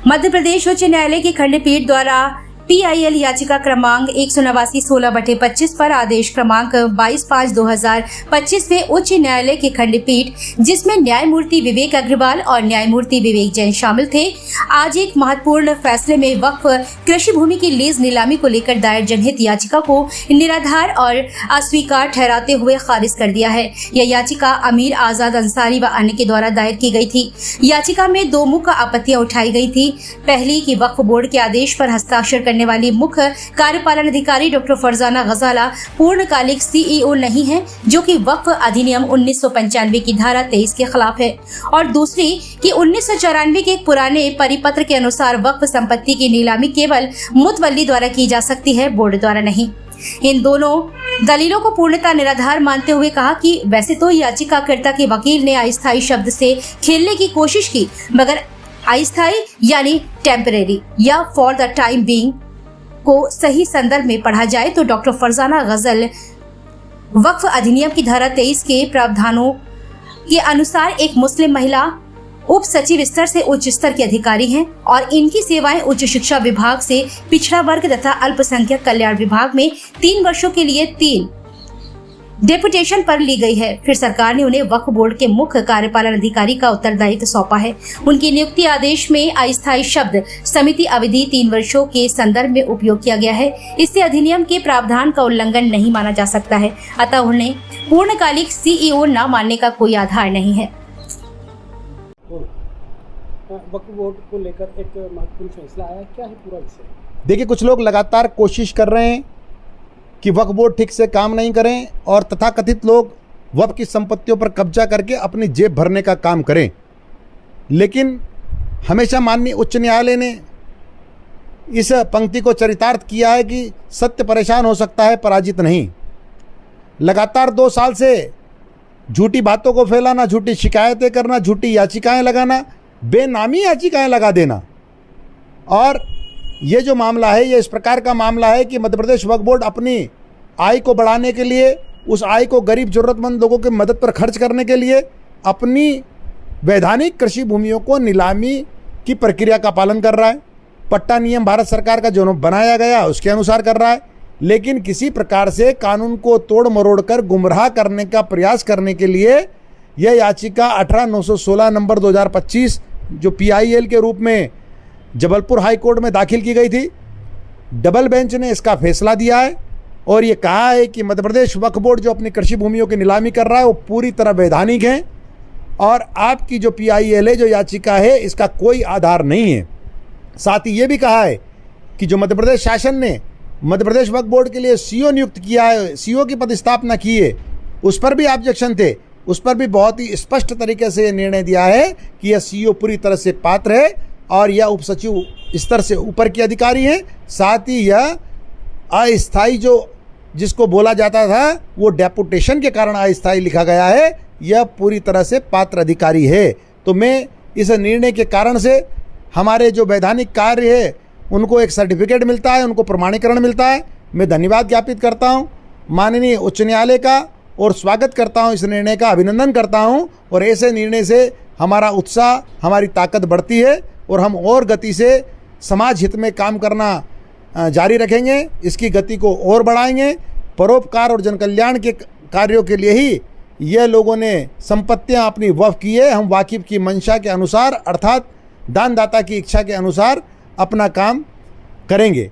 मध्य प्रदेश उच्च न्यायालय की खंडपीठ द्वारा PIL याचिका क्रमांक 189/16/25 पर आदेश क्रमांक 22/5/2025 में उच्च न्यायालय की खंडपीठ, जिसमें न्यायमूर्ति विवेक अग्रवाल और न्यायमूर्ति विवेक जैन शामिल थे, आज एक महत्वपूर्ण फैसले में वक्फ कृषि भूमि की लीज नीलामी को लेकर दायर जनहित याचिका को निराधार और अस्वीकार ठहराते हुए खारिज कर दिया है। यह याचिका अमीर आजाद अंसारी व अन्य के द्वारा दायर की गई थी। याचिका में दो मुख्य आपत्तियां उठाई गई थी। पहली कि वक्फ बोर्ड के आदेश पर हस्ताक्षर करने वाली मुख्य कार्यपालन अधिकारी डॉक्टर फरजाना गजाला पूर्णकालिक CEO नहीं है, जो कि वक्फ अधिनियम 1995 की धारा 23 के खिलाफ है, और दूसरी कि 1994 के एक पुराने परिपत्र के अनुसार वक्फ संपत्ति की नीलामी केवल मुतवल्ली द्वारा की जा सकती है, बोर्ड द्वारा नहीं। इन दोनों दलीलों को पूर्णतः निराधार मानते हुए कहा कि वैसे तो याचिकाकर्ता के वकील ने अस्थायी शब्द से खेलने की कोशिश की, मगर अस्थायी यानी टेम्परेरी या फॉर द टाइम बीइंग को सही संदर्भ में पढ़ा जाए तो डॉक्टर फरजाना गजल वक्फ अधिनियम की धारा 23 के प्रावधानों के अनुसार एक मुस्लिम महिला उप सचिव स्तर से उच्च स्तर के अधिकारी हैं और इनकी सेवाएं उच्च शिक्षा विभाग से पिछड़ा वर्ग तथा अल्पसंख्यक कल्याण विभाग में 3 वर्षों के लिए 3 डेपुटेशन पर ली गई है। फिर सरकार ने उन्हें वक्फ बोर्ड के मुख्य कार्यपालन अधिकारी का उत्तरदायित्व सौंपा है। उनकी नियुक्ति आदेश में अस्थायी शब्द समिति अवधि 3 वर्षों के संदर्भ में उपयोग किया गया है। इससे अधिनियम के प्रावधान का उल्लंघन नहीं माना जा सकता है, अतः उन्हें पूर्णकालिक CEO न मानने का कोई आधार नहीं है। वक्फ बोर्ड को लेकर एक महत्वपूर्ण फैसला आया, क्या है पूरा विषय? देखिए, कुछ लोग लगातार कोशिश कर रहे हैं कि वक्फ बोर्ड ठीक से काम नहीं करें और तथाकथित लोग वक्फ की संपत्तियों पर कब्जा करके अपनी जेब भरने का काम करें, लेकिन हमेशा माननीय उच्च न्यायालय ने इस पंक्ति को चरितार्थ किया है कि सत्य परेशान हो सकता है, पराजित नहीं। लगातार 2 साल से झूठी बातों को फैलाना, झूठी शिकायतें करना, झूठी याचिकाएं लगाना, बेनामी याचिकाएं लगा देना, और ये जो मामला है ये इस प्रकार का मामला है कि मध्य प्रदेश वक्फ बोर्ड अपनी आय को बढ़ाने के लिए, उस आय को गरीब ज़रूरतमंद लोगों की मदद पर खर्च करने के लिए अपनी वैधानिक कृषि भूमियों को नीलामी की प्रक्रिया का पालन कर रहा है। पट्टा नियम भारत सरकार का जो बनाया गया उसके अनुसार कर रहा है, लेकिन किसी प्रकार से कानून को तोड़ मरोड़ कर गुमराह करने का प्रयास करने के लिए यह याचिका 18/916 नंबर 2025 जो PIL के रूप में जबलपुर हाई कोर्ट में दाखिल की गई थी, डबल बेंच ने इसका फैसला दिया है और ये कहा है कि मध्य प्रदेश वक्फ बोर्ड जो अपनी कृषि भूमियों की नीलामी कर रहा है वो पूरी तरह वैधानिक है और आपकी जो PIL है, जो याचिका है, इसका कोई आधार नहीं है। साथ ही ये भी कहा है कि जो मध्य प्रदेश शासन ने मध्य प्रदेश वक्फ बोर्ड के लिए CEO नियुक्त किया है, CEO की पदस्थापना की है, उस पर भी ऑब्जेक्शन थे। उस पर भी बहुत ही स्पष्ट तरीके से निर्णय दिया है कि यह CEO पूरी तरह से पात्र है और यह उप सचिव स्तर से ऊपर के अधिकारी हैं। साथ ही यह अस्थायी जो जिसको बोला जाता था वो डेपुटेशन के कारण अस्थायी लिखा गया है, यह पूरी तरह से पात्र अधिकारी है। तो मैं इस निर्णय के कारण से हमारे जो वैधानिक कार्य है उनको एक सर्टिफिकेट मिलता है, उनको प्रमाणीकरण मिलता है। मैं धन्यवाद ज्ञापित करता हूँ माननीय उच्च न्यायालय का और स्वागत करता हूँ, इस निर्णय का अभिनंदन करता हूँ। और ऐसे निर्णय से हमारा उत्साह, हमारी ताकत बढ़ती है और हम और गति से समाज हित में काम करना जारी रखेंगे, इसकी गति को और बढ़ाएंगे। परोपकार और जनकल्याण के कार्यों के लिए ही ये लोगों ने संपत्तियां अपनी वक्फ की है। हम वाकिफ की मंशा के अनुसार अर्थात दानदाता की इच्छा के अनुसार अपना काम करेंगे।